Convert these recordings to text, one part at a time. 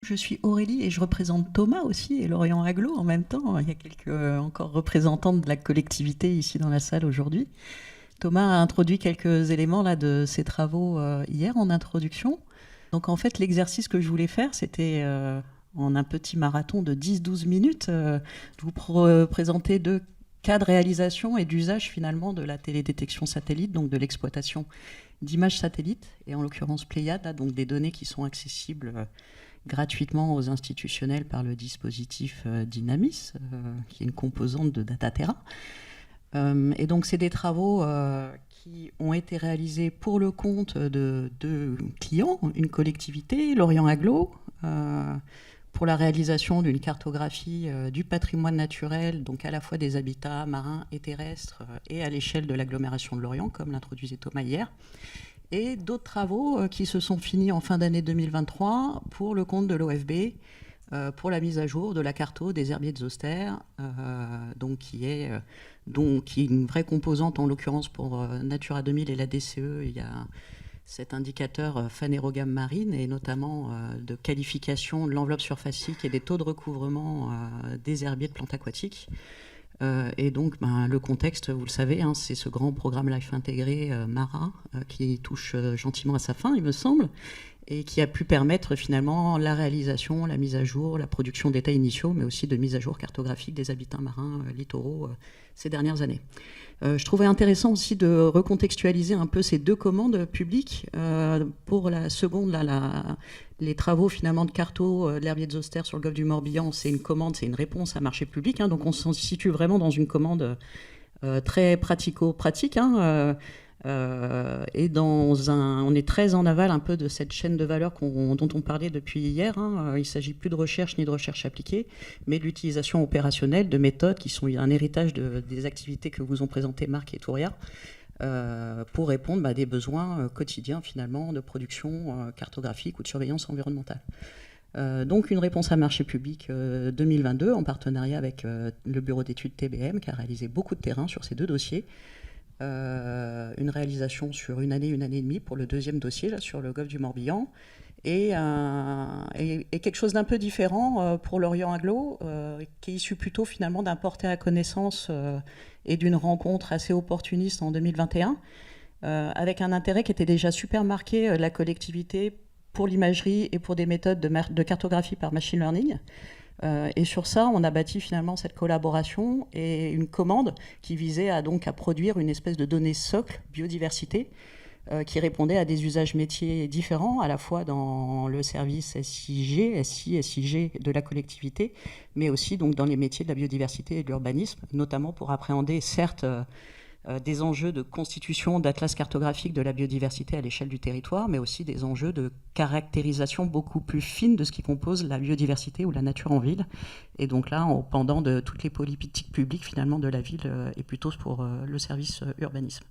Je suis Aurélie et je représente Thomas aussi et Lorient Agglo en même temps. Il y a quelques encore représentants de la collectivité ici dans la salle aujourd'hui. Thomas a introduit quelques éléments là, de ses travaux hier en introduction. Donc en fait, l'exercice que je voulais faire, c'était en un petit marathon de 10-12 minutes, de vous présenter deux cas de réalisation et d'usage finalement de la télédétection satellite, donc de l'exploitation d'images satellites, et en l'occurrence Pléiade, là, donc des données qui sont accessibles gratuitement aux institutionnels par le dispositif Dynamis, qui est une composante de Dataterra. Et donc c'est des travaux qui ont été réalisés pour le compte de deux clients, une collectivité, Lorient Agglo, pour la réalisation d'une cartographie du patrimoine naturel, donc à la fois des habitats marins et terrestres, et à l'échelle de l'agglomération de Lorient, comme l'introduisait Thomas hier. Et d'autres travaux qui se sont finis en fin d'année 2023 pour le compte de l'OFB, pour la mise à jour de la carto des herbiers de Zoster, donc qui est une vraie composante, en l'occurrence pour Natura 2000 et la DCE. Il y a cet indicateur phanérogame marine et notamment de qualification de l'enveloppe surfacique et des taux de recouvrement des herbiers de plantes aquatiques. Et donc, le contexte, vous le savez, hein, c'est ce grand programme Life Intégré Mara qui touche gentiment à sa fin, il me semble, et qui a pu permettre finalement la réalisation, la mise à jour, la production d'états initiaux, mais aussi de mise à jour cartographique des habitats marins littoraux ces dernières années. Je trouvais intéressant aussi de recontextualiser un peu ces deux commandes publiques. Pour la seconde, là, les travaux finalement de carto de l'herbier de Zoster sur le golfe du Morbihan, c'est une commande, c'est une réponse à marché public. Hein, donc on se situe vraiment dans une commande très pratico-pratique. Hein, et on est très en aval un peu de cette chaîne de valeur dont on parlait depuis hier. Hein. Il ne s'agit plus de recherche ni de recherche appliquée, mais de l'utilisation opérationnelle de méthodes qui sont un héritage des activités que vous ont présentées Marc et Touria, pour répondre à des besoins quotidiens finalement de production cartographique ou de surveillance environnementale. Donc une réponse à marché public 2022 en partenariat avec le bureau d'études TBM qui a réalisé beaucoup de terrain sur ces deux dossiers. Une réalisation sur une année et demie pour le deuxième dossier là, sur le golfe du Morbihan et quelque chose d'un peu différent pour Lorient Agglo qui est issu plutôt finalement d'un porté à connaissance et d'une rencontre assez opportuniste en 2021 avec un intérêt qui était déjà super marqué de la collectivité pour l'imagerie et pour des méthodes de cartographie par machine learning. Et sur ça, on a bâti finalement cette collaboration et une commande qui visait à produire une espèce de données socle biodiversité qui répondait à des usages métiers différents, à la fois dans le service SIG de la collectivité, mais aussi donc dans les métiers de la biodiversité et de l'urbanisme, notamment pour appréhender certes des enjeux de constitution d'atlas cartographique de la biodiversité à l'échelle du territoire, mais aussi des enjeux de caractérisation beaucoup plus fine de ce qui compose la biodiversité ou la nature en ville. Et donc là, au pendant de toutes les politiques publiques finalement de la ville et plutôt pour le service urbanisme.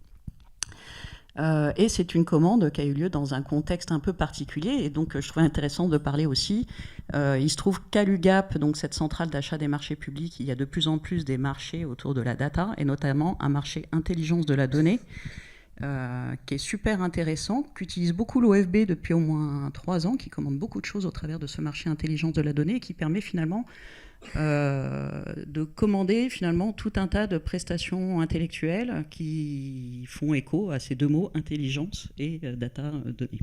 Et c'est une commande qui a eu lieu dans un contexte un peu particulier, et donc je trouvais intéressant de parler aussi. Il se trouve qu'à l'UGAP, donc cette centrale d'achat des marchés publics, il y a de plus en plus des marchés autour de la data, et notamment un marché intelligence de la donnée, qui est super intéressant, qu'utilise beaucoup l'OFB depuis au moins 3 ans, qui commande beaucoup de choses au travers de ce marché intelligence de la donnée, et qui permet finalement de commander finalement tout un tas de prestations intellectuelles qui font écho à ces deux mots, intelligence et data données.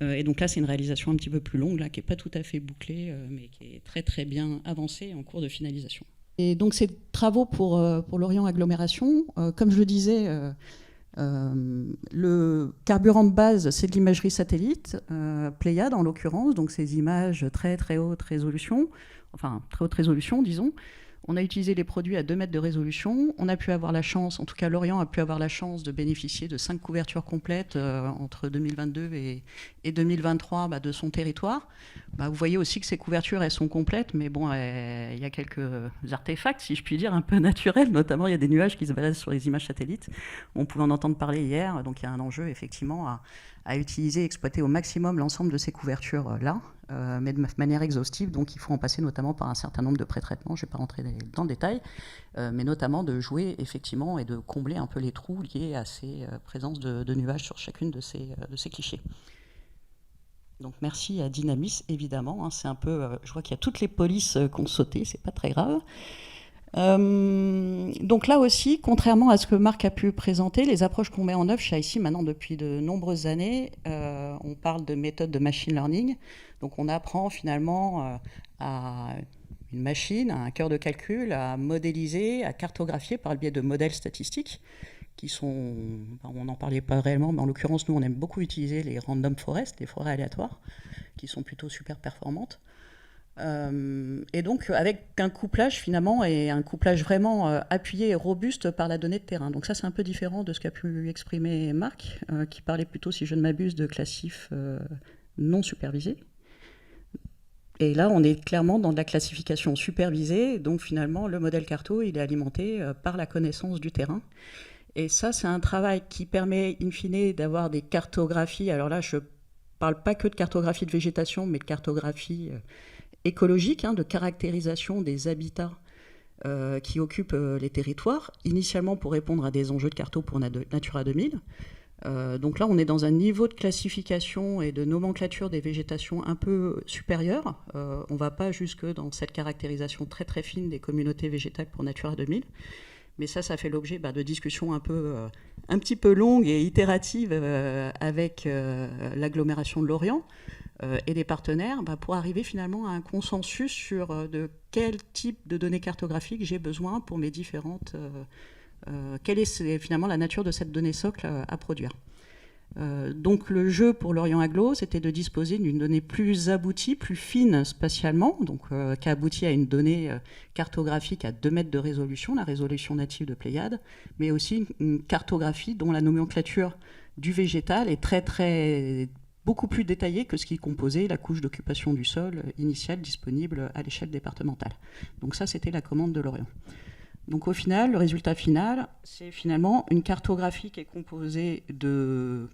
Et donc là, c'est une réalisation un petit peu plus longue, là, qui n'est pas tout à fait bouclée, mais qui est très très bien avancée en cours de finalisation. Et donc ces travaux pour Lorient Agglomération, comme je le disais, le carburant de base, c'est de l'imagerie satellite, Pléiade en l'occurrence, donc ces images très très haute résolution, enfin très haute résolution disons. On a utilisé les produits à 2 mètres de résolution. On a pu avoir la chance, en tout cas Lorient a pu avoir la chance de bénéficier de 5 couvertures complètes entre 2022 et 2023 de son territoire. Vous voyez aussi que ces couvertures, elles sont complètes, mais bon, il y a quelques artefacts, si je puis dire, un peu naturels. Notamment, il y a des nuages qui se baladent sur les images satellites. On pouvait en entendre parler hier, donc il y a un enjeu effectivement à utiliser et exploiter au maximum l'ensemble de ces couvertures-là, mais de manière exhaustive. Donc il faut en passer notamment par un certain nombre de pré-traitements. Je ne vais pas rentrer dans le détail, mais notamment de jouer effectivement et de combler un peu les trous liés à ces présences de nuages sur chacune de ces clichés. Donc merci à Dynamis, évidemment. Hein, c'est un peu, je vois qu'il y a toutes les polices qui ont sauté, c'est pas très grave. Donc là aussi, contrairement à ce que Marc a pu présenter, les approches qu'on met en œuvre chez ICI maintenant depuis de nombreuses années, on parle de méthodes de machine learning. Donc on apprend finalement à une machine, à un cœur de calcul, à modéliser, à cartographier par le biais de modèles statistiques qui sont, on n'en parlait pas réellement, mais en l'occurrence, nous, on aime beaucoup utiliser les random forests, les forêts aléatoires, qui sont plutôt super performantes. Et donc, avec un couplage, finalement, et un couplage vraiment appuyé et robuste par la donnée de terrain. Donc ça, c'est un peu différent de ce qu'a pu exprimer Marc, qui parlait plutôt, si je ne m'abuse, de classifs non supervisés. Et là, on est clairement dans de la classification supervisée. Donc finalement, le modèle Carto, il est alimenté par la connaissance du terrain. Et ça, c'est un travail qui permet, in fine, d'avoir des cartographies. Alors là, je ne parle pas que de cartographie de végétation, mais de cartographie écologique, hein, de caractérisation des habitats qui occupent les territoires, initialement pour répondre à des enjeux de carto pour Natura 2000. Donc là, on est dans un niveau de classification et de nomenclature des végétations un peu supérieur. On ne va pas jusque dans cette caractérisation très très fine des communautés végétales pour Natura 2000. Mais ça fait l'objet de discussions un petit peu longues et itératives avec l'agglomération de Lorient et des partenaires pour arriver finalement à un consensus sur de quel type de données cartographiques j'ai besoin pour mes différentes... quelle est finalement la nature de cette donnée socle à produire. Donc le jeu pour Lorient Agglo, c'était de disposer d'une donnée plus aboutie, plus fine spatialement, donc qui aboutit à une donnée cartographique à 2 mètres de résolution, la résolution native de Pléiades, mais aussi une cartographie dont la nomenclature du végétal est beaucoup plus détaillée que ce qui composait la couche d'occupation du sol initiale disponible à l'échelle départementale. Donc ça, c'était la commande de Lorient. Donc au final, le résultat final, c'est finalement une cartographie qui est composée de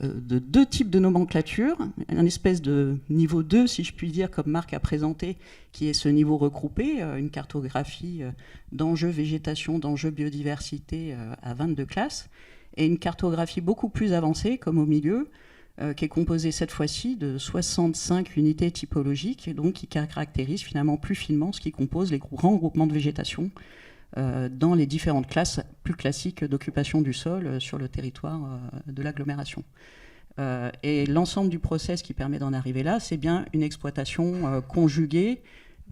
2 types de nomenclature, un espèce de niveau 2, si je puis dire, comme Marc a présenté, qui est ce niveau regroupé, une cartographie d'enjeux végétation, d'enjeux biodiversité à 22 classes, et une cartographie beaucoup plus avancée, comme au milieu, qui est composée cette fois-ci de 65 unités typologiques, et donc qui caractérise finalement plus finement ce qui compose les grands groupements de végétation dans les différentes classes plus classiques d'occupation du sol sur le territoire de l'agglomération. Et l'ensemble du process qui permet d'en arriver là, c'est bien une exploitation conjuguée,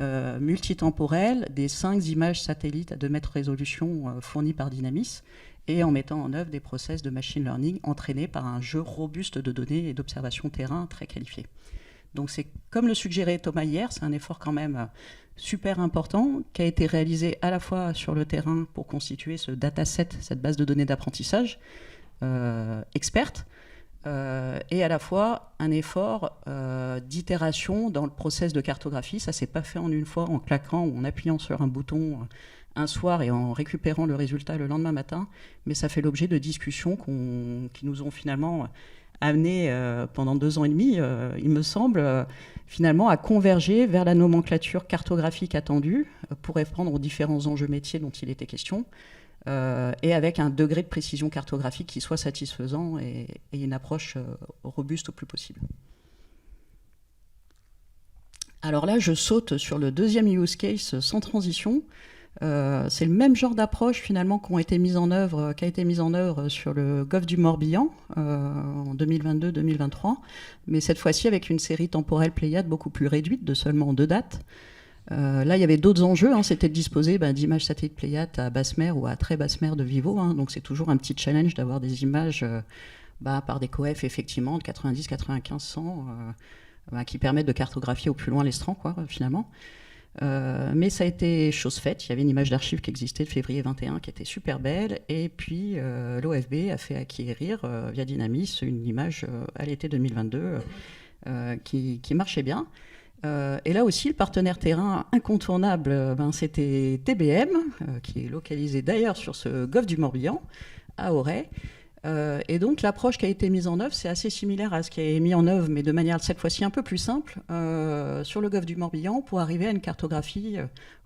multitemporelle, des 5 images satellites à 2 mètres résolution fournies par Dynamis, et en mettant en œuvre des process de machine learning entraînés par un jeu robuste de données et d'observation terrain très qualifié. Donc c'est comme le suggérait Thomas hier, c'est un effort quand même super important qui a été réalisé à la fois sur le terrain pour constituer ce dataset, cette base de données d'apprentissage experte, et à la fois un effort d'itération dans le process de cartographie. Ça ne s'est pas fait en une fois en claquant ou en appuyant sur un bouton un soir et en récupérant le résultat le lendemain matin, mais ça fait l'objet de discussions qui nous ont finalement amené pendant 2 ans et demi, il me semble, finalement à converger vers la nomenclature cartographique attendue pour répondre aux différents enjeux métiers dont il était question, et avec un degré de précision cartographique qui soit satisfaisant et une approche robuste au plus possible. Alors là, je saute sur le deuxième use case sans transition. C'est le même genre d'approche finalement qui a été mise en œuvre sur le golfe du Morbihan en 2022-2023, mais cette fois-ci avec une série temporelle Pléiades beaucoup plus réduite, de seulement 2 dates. Là, il y avait d'autres enjeux, hein, c'était de disposer d'images satellites Pléiades à basse mer ou à très basse mer de Vivo, hein, donc c'est toujours un petit challenge d'avoir des images par des coef effectivement de 90, 95, 100, qui permettent de cartographier au plus loin l'estran, finalement. Mais ça a été chose faite. Il y avait une image d'archive qui existait de février 21 qui était super belle, et puis l'OFB a fait acquérir via Dynamis une image à l'été 2022 qui marchait bien. Et là aussi, le partenaire terrain incontournable, c'était TBM, qui est localisé d'ailleurs sur ce golfe du Morbihan, à Auray, Et donc l'approche qui a été mise en œuvre, c'est assez similaire à ce qui est mis en œuvre, mais de manière cette fois-ci un peu plus simple, sur le golfe du Morbihan, pour arriver à une cartographie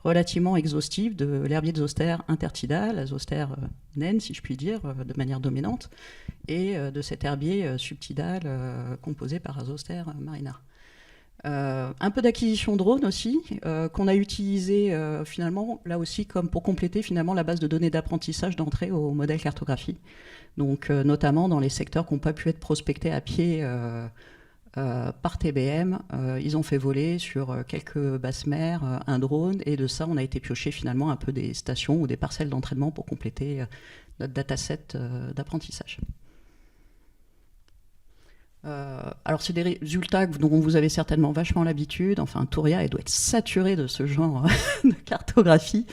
relativement exhaustive de l'herbier de zoster intertidal, la zoster naine, si je puis dire, de manière dominante, et de cet herbier subtidal composé par la zoster marina. Un peu d'acquisition drone aussi, qu'on a utilisé finalement là aussi comme pour compléter finalement la base de données d'apprentissage d'entrée au modèle cartographie. Donc notamment dans les secteurs qui n'ont pas pu être prospectés à pied par TBM, ils ont fait voler sur quelques basses mers un drone, et de ça on a été piocher finalement un peu des stations ou des parcelles d'entraînement pour compléter notre dataset d'apprentissage. Alors c'est des résultats dont vous avez certainement vachement l'habitude. Enfin, Tauria, elle doit être saturée de ce genre de cartographie.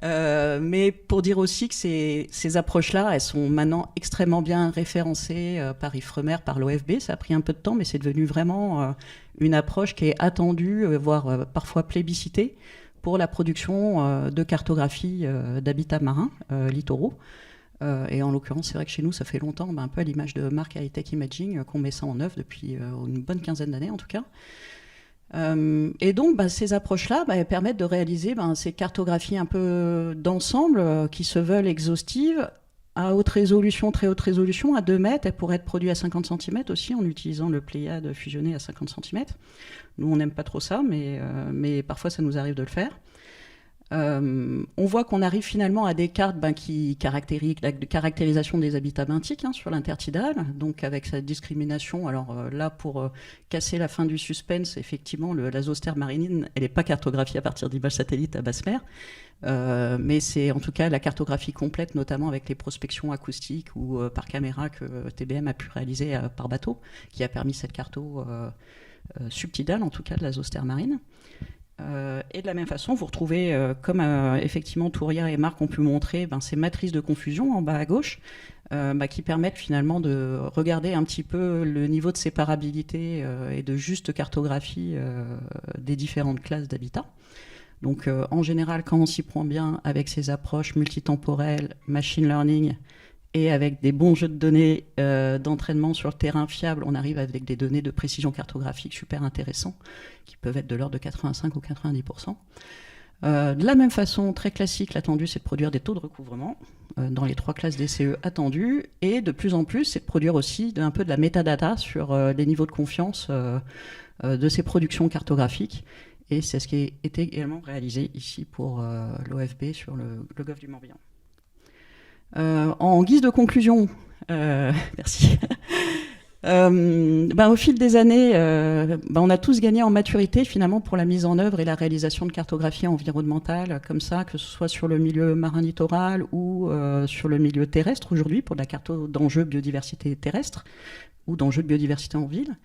Mais pour dire aussi que ces approches-là, elles sont maintenant extrêmement bien référencées par Ifremer, par l'OFB. Ça a pris un peu de temps, mais c'est devenu vraiment une approche qui est attendue, voire parfois plébiscitée, pour la production de cartographie d'habitats marins littoraux. Et en l'occurrence, c'est vrai que chez nous, ça fait longtemps, un peu à l'image de Marc High Tech Imaging, qu'on met ça en œuvre depuis une bonne quinzaine d'années en tout cas. Et donc, ces approches-là, elles permettent de réaliser ces cartographies un peu d'ensemble qui se veulent exhaustives, à haute résolution, très haute résolution, à 2 mètres. Elles pourraient être produites à 50 cm aussi, en utilisant le Pléiade fusionné à 50 cm. Nous, on n'aime pas trop ça, mais parfois, ça nous arrive de le faire. On voit qu'on arrive finalement à des cartes qui caractérisent la caractérisation des habitats benthiques sur l'intertidal, donc avec sa discrimination. Alors là, pour casser la fin du suspense, effectivement, la zoster marine, elle n'est pas cartographiée à partir d'images satellites à basse mer, mais c'est en tout cas la cartographie complète, notamment avec les prospections acoustiques ou par caméra que TBM a pu réaliser par bateau, qui a permis cette carto subtidale, en tout cas de la zoster marine. Et de la même façon, vous retrouvez, comme effectivement Tauria et Marc ont pu montrer, ces matrices de confusion en bas à gauche, qui permettent finalement de regarder un petit peu le niveau de séparabilité et de juste cartographie des différentes classes d'habitat. Donc en général, quand on s'y prend bien avec ces approches multitemporelles, machine learning, et avec des bons jeux de données d'entraînement sur le terrain fiable, on arrive avec des données de précision cartographique super intéressants, qui peuvent être de l'ordre de 85 ou 90%. De la même façon, très classique, l'attendu, c'est de produire des taux de recouvrement dans les 3 classes DCE attendues, et de plus en plus, c'est de produire aussi un peu de la métadata sur les niveaux de confiance de ces productions cartographiques. Et c'est ce qui a été également réalisé ici pour l'OFB sur le golfe du Morbihan. En guise de conclusion, merci. Au fil des années, on a tous gagné en maturité finalement pour la mise en œuvre et la réalisation de cartographie environnementale comme ça, que ce soit sur le milieu marin littoral ou sur le milieu terrestre aujourd'hui pour de la carto d'enjeux biodiversité terrestre ou d'enjeux de biodiversité en ville.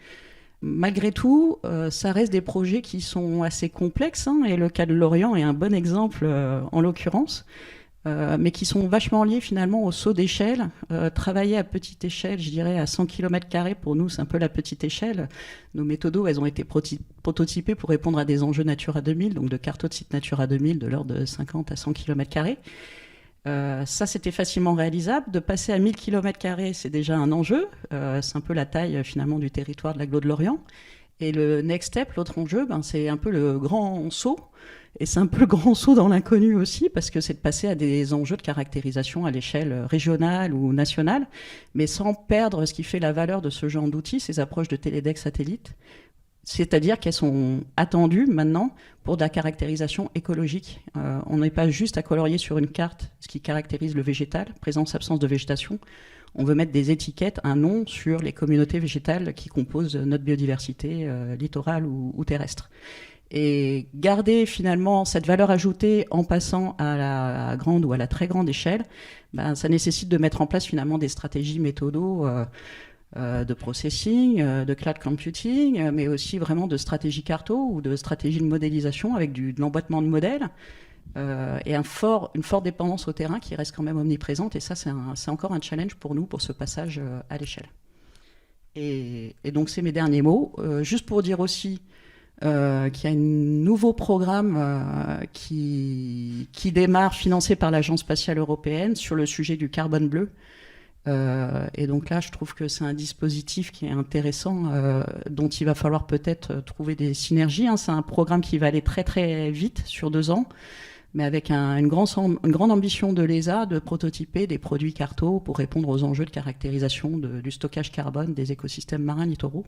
Malgré tout, ça reste des projets qui sont assez complexes, et le cas de l'Orient est un bon exemple en l'occurrence. Mais qui sont vachement liés finalement au saut d'échelle. Travailler à petite échelle, je dirais à 100 km², pour nous c'est un peu la petite échelle. Nos méthodos, elles ont été prototypées pour répondre à des enjeux Natura 2000, donc de carto de sites Natura 2000 de l'ordre de 50 à 100 km². Ça, c'était facilement réalisable. De passer à 1000 km², c'est déjà un enjeu. C'est un peu la taille finalement du territoire de l'agglo de Lorient. Et le next step, l'autre enjeu, c'est un peu le grand saut. Et c'est un peu le grand saut dans l'inconnu aussi, parce que c'est de passer à des enjeux de caractérisation à l'échelle régionale ou nationale, mais sans perdre ce qui fait la valeur de ce genre d'outils, ces approches de télédeck satellite. C'est-à-dire qu'elles sont attendues maintenant pour de la caractérisation écologique. On n'est pas juste à colorier sur une carte ce qui caractérise le végétal, présence-absence de végétation. On veut mettre des étiquettes, un nom sur les communautés végétales qui composent notre biodiversité littorale ou terrestre. Et garder finalement cette valeur ajoutée en passant à la grande ou à la très grande échelle, ça nécessite de mettre en place finalement des stratégies méthodos de processing, de cloud computing, mais aussi vraiment de stratégie carto ou de stratégie de modélisation avec de l'emboîtement de modèles et une forte dépendance au terrain qui reste quand même omniprésente. Et ça, c'est encore un challenge pour nous pour ce passage à l'échelle. Et donc, c'est mes derniers mots. Juste pour dire aussi qu'il y a un nouveau programme qui démarre, financé par l'Agence spatiale européenne, sur le sujet du carbone bleu, Et donc là, je trouve que c'est un dispositif qui est intéressant, dont il va falloir peut-être trouver des synergies, hein. C'est un programme qui va aller très très vite sur 2 ans, mais avec une grande ambition de l'ESA de prototyper des produits carto pour répondre aux enjeux de caractérisation du stockage carbone des écosystèmes marins littoraux.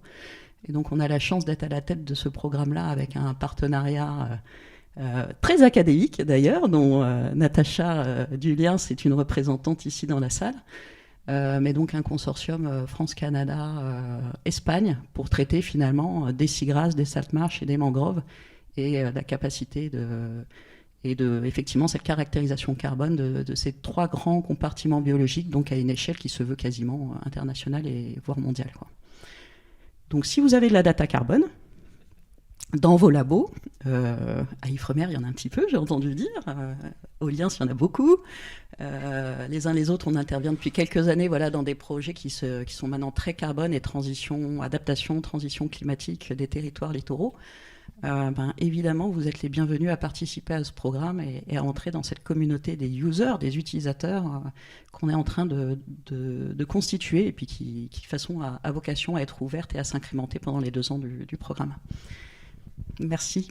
Et donc on a la chance d'être à la tête de ce programme-là avec un partenariat très académique d'ailleurs, dont Natacha Duliens est une représentante ici dans la salle. Mais donc un consortium France-Canada-Espagne pour traiter finalement des seagrasses, des saltmarsh et des mangroves, et la capacité effectivement cette caractérisation carbone de ces 3 grands compartiments biologiques, donc à une échelle qui se veut quasiment internationale et voire mondiale, quoi. Donc si vous avez de la data carbone dans vos labos, à Ifremer il y en a un petit peu, j'ai entendu dire, au Liens il y en a beaucoup, les uns les autres on intervient depuis quelques années, voilà, dans des projets qui sont maintenant très carbone et adaptation, transition climatique des territoires littoraux. Évidemment, vous êtes les bienvenus à participer à ce programme et à entrer dans cette communauté des users, des utilisateurs qu'on est en train de constituer, et puis qui de façon a vocation à être ouverte et à s'incrémenter pendant les 2 ans du programme. Merci.